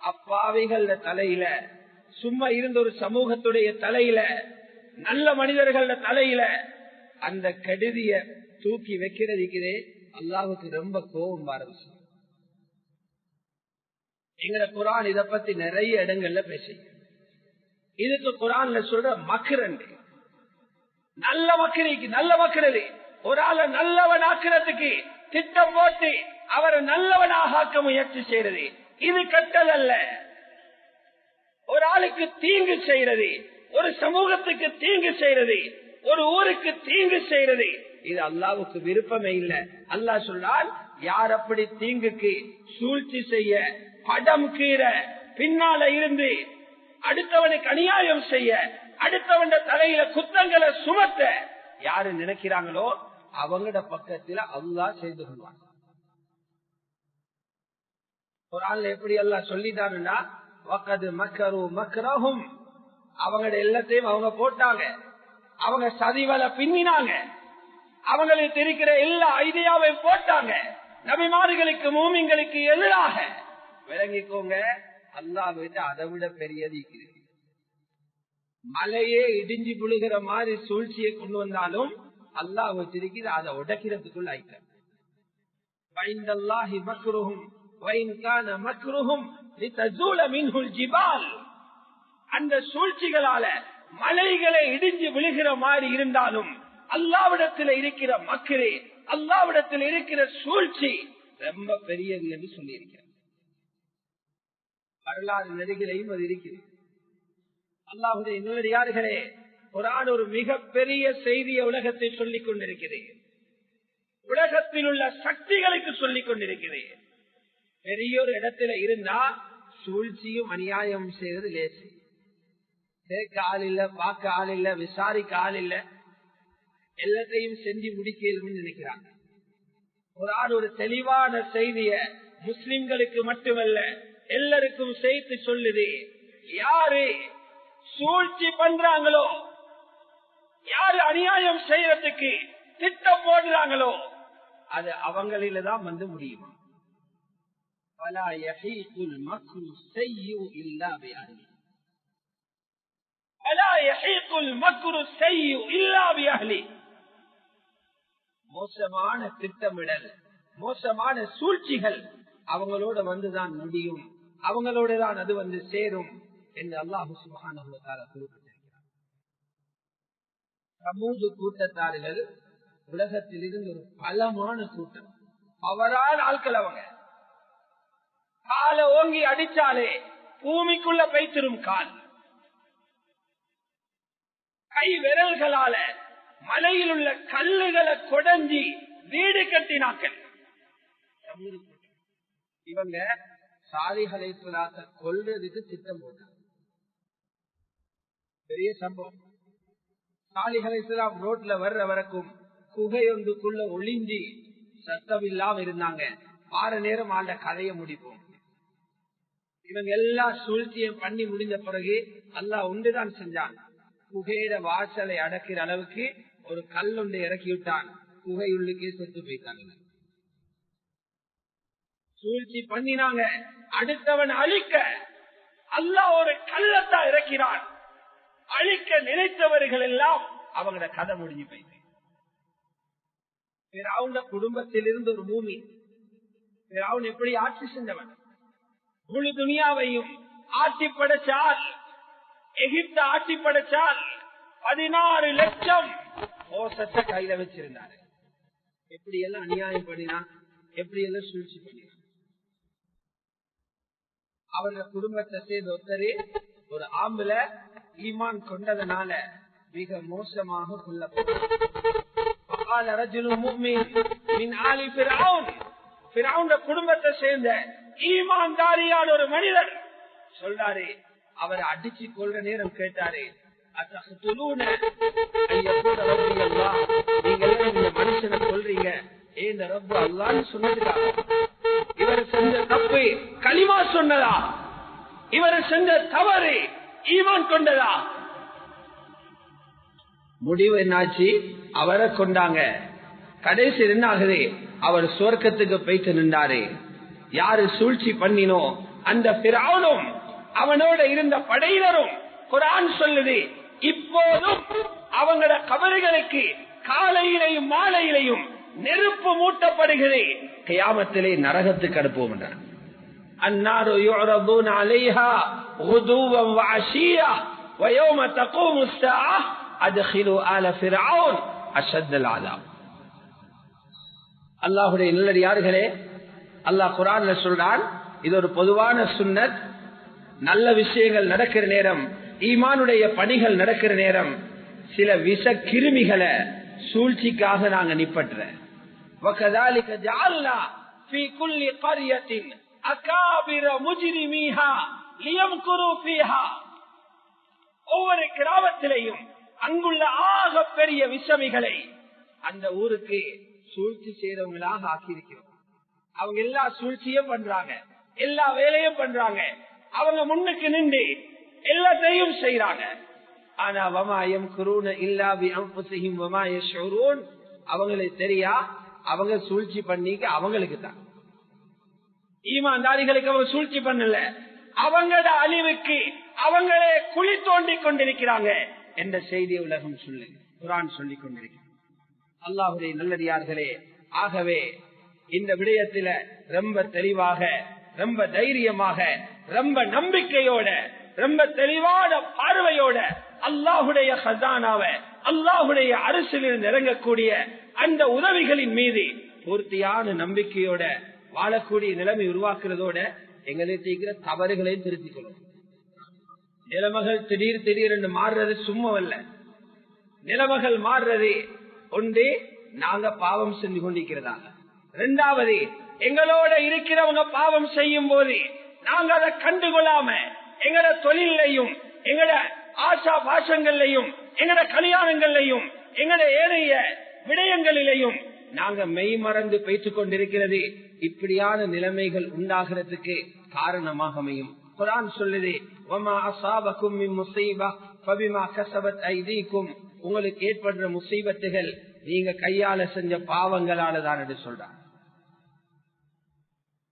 அப்பாவிகள் தலையில, சும்மா இருந்த ஒரு சமூகத்துடைய தலையில, நல்ல மனிதர்கள தலையில அந்த கெடுதிய தூக்கி வைக்கிறதுக்கு அல்லாஹுக்கு ரொம்ப கோபம் வர விஷயம். எங்கட குரான் இத பத்தி நிறைய இடங்கள்ல பேசி, இதுக்கு குரான்ல சொல்ற மக்ரண்டு, நல்ல மக்களுக்கு நல்ல மக்களது ஒரு ஆளை நல்லவன் ஆக்கிறதுக்கு திட்டம் போட்டு அவரை நல்லவனாக ஆக்க முயற்சி செய்யறது இது கட்டல் அல்ல. ஒரு ஆளுக்கு தீங்கு செய்யறது, ஒரு சமூகத்துக்கு தீங்கு செய்யறது, ஒரு ஊருக்கு தீங்கு செய்யறது, இது அல்லாஹ்வுக்கு விருப்பமே இல்லை. அல்லாஹ் சொல்றான், யார் அப்படி தீங்குக்கு சூழ்ச்சி செய்ய, படம் கீற, பின்னால இருந்து அடுத்தவனுக்கு அநியாயம் செய்ய, அடுத்தவன் தலையில குத்தங்களை சுமத்த யாரு நினைக்கிறாங்களோ அவங்களோட பக்கத்துல அல்லாஹ் செய்து கொள்வான். ஒரு ஆள் எப்படி அல்லாஹ் சொல்லிட்டாருன்னா, வகது மக்கரு மக்கரஹும், அவங்களோட எல்லாத்தையும் அவங்க போட்டாங்க, அவங்க சதிவலை பின்னினாங்க, அவங்களுக்கு இருக்கிற எல்லா ஐடியாவையும் போட்டாங்க, நபிமார்களுக்கு மூமின்களுக்கு எதிராக. விளங்கிக்கோங்க, அல்லாஹ் விட அதை விட பெரியது மலையே இடிஞ்சு புழுகிற மாதிரி சூழ்ச்சியை கொண்டு வந்தாலும் அல்லாஹ் வச்சிருக்கிற அதை உடைக்கிறதுக்குள்ள ஐட்டம். அந்த சூழ்ச்சிகளால மலைகளை இடிஞ்சு விழுகிற மாதிரி இருந்தாலும் அல்லாவிடத்தில் இருக்கிற மக்களே, அல்லாவிடத்தில் இருக்கிற சூழ்ச்சி ரொம்ப பெரியது என்று சொல்லி இருக்கிறார். வரலாறு நெடுகிலையும் அது இருக்கிறது. அல்லாஹ்வுடைய நல்லடியார்களே, குர்ஆன் ஒரு மிகப்பெரிய செய்தியை உலகத்தை சொல்லிக் கொண்டிருக்கிறது. உலகத்தில் உள்ள சக்திகளுக்கு சொல்லிக் கொண்டிருக்கிறது. பெரிய ஒரு இடத்துல இருந்தா சூழ்ச்சியும் அநியாயம் செய்வது லேசி. கேட்க ஆள் இல்ல, பார்க்க ஆள் இல்ல, விசாரிக்க ஆள் இல்ல, எல்லாத்தையும் செஞ்சு முடிக்கணும்னு நினைக்கிறாங்க. குர்ஆன் ஒரு தெளிவான செய்திய முஸ்லிம்களுக்கு மட்டுமல்ல எல்லாருக்கும் சேர்த்து சொல்லுது. யாரு சூழ்ச்சி பண்றாங்களோ, யாரு அநியாயம் செய்யறதுக்கு திட்டம் போடுறாங்களோ அது அவங்களில தான் வந்து முடியுமா. மோசமான திட்டமிடல், மோசமான சூழ்ச்சிகள் அவங்களோட வந்துதான் முடியும், அவங்களோட தான் அது வந்து சேரும் என்று அல்லாஹ் சுப்ஹானஹு வ தஆலா குறிப்பிட்டிருக்கிறார். சமூக கூட்டத்தார்கள் உலகத்தில் இருந்து ஒரு பலமான கூட்டம். அவரால் ஆட்கள் அவங்க காலை ஓங்கி அடிச்சாலே பூமிக்குள்ள பைத்திரும் கால், கை விரல்களால மலையில் உள்ள கல்லுகளை கொடைஞ்சி வீடு கட்டினாக்கள். இவங்க சாலிஹ் அலைஹிஸ்ஸலாத்தை கொல்றதுக்கு திட்டம் போட்டாங்க. பெரிய சம்பவம். சாலிஹ் அலைஹிஸ்ஸலாம் ரோட்ல வர்ற வரைக்கும் குகையொன்றுக்குள்ள ஒளிஞ்சி சத்தம் இல்லாம இருந்தாங்க. ஆறு நேரம் ஆண்ட கதையை முடிப்போம். இவங்க எல்லா சூழ்ச்சியும் பண்ணி முடிஞ்ச பிறகு அல்லாஹ் ஒன்றுதான் செஞ்சான். குகையில வாசலை அடக்கிற அளவுக்கு ஒரு கல்லொண்டு இறக்கி விட்டான். குகையுள்ளுக்கே செத்து போயிட்டாங்க. சூழ்ச்சி பண்ணினாங்க. அடுத்தவன் அழிக்க அல்லாஹ் ஒரு கல்லத்தான் இறக்கிறான். அழிக்க நினைத்தவர்கள் எல்லாம் அவங்களோட கதை முடிஞ்சு போயிட்டு. பிறவுண்ட குடும்பத்தில் இருந்து ஒரு பூமி, பிறவுன் எப்படி ஆட்சி செஞ்சவன், முழு துனியாவையும் ஆட்சி படைச்சால், எகிப்த ஆட்சி படைச்சால் 16 லட்சம் மோசத்தை கையில வச்சிருந்தாரு. எப்படி எல்லாம் அநியாயம் பண்ணினான், எப்படி எல்லாம் சூழ்ச்சி பண்ணினான். அவங்க குடும்பத்தை சேர்ந்த ஒருத்தரே ஒரு ஆம்புல ஈமான் கொண்டதனால மிக மோசமாக குடும்பத்தை சேர்ந்த ஈமான்தாரியான ஒரு மனிதர் சொல்றாரு. அவரை அடிச்சு கொள்ற நேரம் கேட்டாரு, நீங்க இந்த மனுஷனை சொல்றீங்க, இந்த ரப்பு அல்லாஹ்னு சொன்னதுக்காக இவர் செஞ்ச தப்பு கலிமா சொன்னதா, இவர் செஞ்ச தவறு ஈமான் கொண்டதா? முடிவு என்னாச்சு? அவரை கொண்டாங்க. கடைசி என்ன ஆகுது? அவர் சுவர்க்கத்துக்கு போயிட்டு நின்றாரு. யாரு சூழ்ச்சி பண்ணினோ அந்த பிறவுனும் அவனோட இருந்த படையினரும், குர்ஆன் சொல்லுது, இப்போதும் அவங்களோட கபறுகளுக்கு காலையிலையும் மாலையிலையும் நெருப்பு மூட்டப்படுகிறது. கியாமத்திலே நரகத்துக்கு அனுப்புவோம் என்றார். அன்னாரு யுரதுன அலைஹா குதுவன் வ அஷியா வ யௌம தகூமு ஸஆ அத்கிலு ஆல ஃபிர்அவுன் அஷத்தல் அஸாப். அல்லாஹ்வுடைய நல்லடியார்களே, அல்லாஹ் குர்ஆன்ல சொல்றான், இது ஒரு பொதுவான சுன்னத். நல்ல விஷயங்கள் நடக்கிற நேரம் ஈமானுடைய பணிகள் நடக்கிற நேரம் சில விஷ கிருமிகளை சூழ்ச்சிக்காக நாங்க நிப்பற்ற. وَكَذَلِكَ جَعَلْنَا فِي كُلِّ قَرْيَةٍ أَكَابِرَ مُجْرِمِيهَا لِيَمْكُرُوا فِيهَا. ஒவ்வொரு கிராமத்திலேயும் அங்குள்ள ஆக பெரிய விஷமிகளை அந்த ஊருக்கு சூழ்ச்சி செய்தவங்களாக ஆக்கியிருக்கிறோம். அவங்க எல்லா சூழ்ச்சியும் பண்றாங்க, எல்லா வேலையும் பண்றாங்க, அவங்க முன்னுக்கு நின்று எல்லாத்தையும் செய்யறாங்க. ஆனா வமாயம் குருன இல்லாபி அம்புசிஹிம் வமாய ஷுரூன், அவங்களுக்கு தெரியா அவங்க சூழ்ச்சி பண்ணிக்க அவங்களுக்கு தான். ஈமான்தாரிகளுக்கு அவங்க சூழ்ச்சி பண்ணல, அவங்களோட அழிவுக்கு அவங்களே குழி தோண்டி கொண்டிருக்கிறாங்க என்ற செய்தியை உலகம் சொல்லு குர்ஆன் சொல்லிக் கொண்டிருக்கிறது. அல்லாஹ்வுடைய நல்லடியார்களே, ஆகவே இந்த விடயத்தில ரொம்ப தெளிவாக, ரொம்ப தைரியமாக, ரொம்ப நம்பிக்கையோட, ரொம்ப தெளிவான பார்வையோட அல்லாஹுடைய ஹஸானாவை, அல்லாஹுடைய அரசிலிருந்து இறங்கக்கூடிய அந்த உதவிகளின் மீது பூர்த்தியான நம்பிக்கையோட வாழக்கூடிய நிலைமை உருவாக்குறதோட எங்களுக்கு இருக்கிற தவறுகளையும் திருத்திக் கொள்ளும். நிலைமைகள் திடீர் மாறுறது சும்மாவல்ல. நிலைமைகள் மாறுறது ஒன்றே நாங்க பாவம் செஞ்சு கொண்டிருக்கிறதாக. இரண்டாவது, எங்களோட இருக்கிறவங்க பாவம் செய்யும் போது நாங்க அதை கண்டுகொள்ளாம எங்கட தொழிலையும், எங்கட ஆசா பாசங்கள்லையும், எங்கட கல்யாணங்கள்லையும், எங்கட ஏனைய விடயங்களிலையும் நாங்க மெய் மறந்து பேசிக் கொண்டிருக்கிறது இப்படியான நிலைமைகள் உண்டாகிறதுக்கு காரணமாக அமையும். குர்ஆன் சொல்லுது, வமா அஸாபகும் மின் முஸீபா ஃபபிமா கஸபத் ஐதீகும், உங்களுக்கு ஏற்படுற முசீபத்துகள் நீங்க கையால செஞ்ச பாவங்களால தான் என்று சொல்றார்.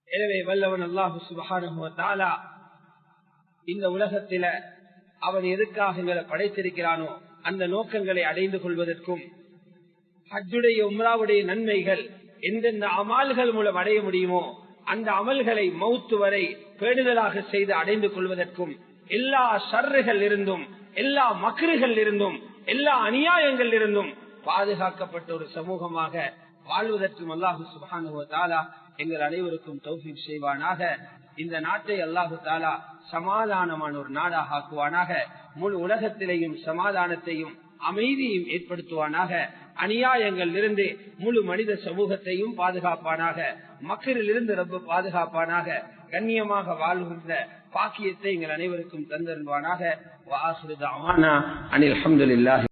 எனவே வல்லவன் அல்லாஹ் சுப்ஹானஹு வ தஆலா இந்த உலகத்தில அவன் எதுக்காக எங்களை படைத்திருக்கிறானோ அந்த நோக்கங்களை அடைந்து கொள்வதற்கும், ஹஜ்ஜுடைய உம்ராவுடைய நன்மைகள் எந்தெந்த அமல்கள் மூலம் அடைய முடியுமோ அந்த அமல்களை மௌத்து வரை பேணுதலாக செய்து அடைந்து கொள்வதற்கும், எல்லா ஷர்றுகள் இருந்தும், எல்லா மக்ருகள் இருந்தும், எல்லா அநியாயங்கள் இருந்தும் பாதுகாக்கப்பட்ட ஒரு சமூகமாக வாழ்வதற்கும் அல்லாஹு சுப்ஹானஹு வ தஆலா எங்கள் அனைவருக்கும் தௌஃபீக் செய்வானாக. இந்த நாட்டை அல்லாஹு தஆலா சமாதானமான ஒரு நாடாக ஆக்குவானாக. முழு உலகத்திலேயும் சமாதானத்தையும் அமைதியையும் ஏற்படுத்துவானாக. அநியாயங்கள் இருந்து முழு மனித சமூகத்தையும் பாதுகாப்பானாக. மக்களில் இருந்து ரப்பு பாதுகாப்பானாக. கண்ணியமாக வாழ்கின்ற பாக்கியத்தை எங்கள் அனைவருக்கும் தந்தருள்வானாக. வஆகிரு தஅவானா அனில் ஹம்துலில்லாஹி.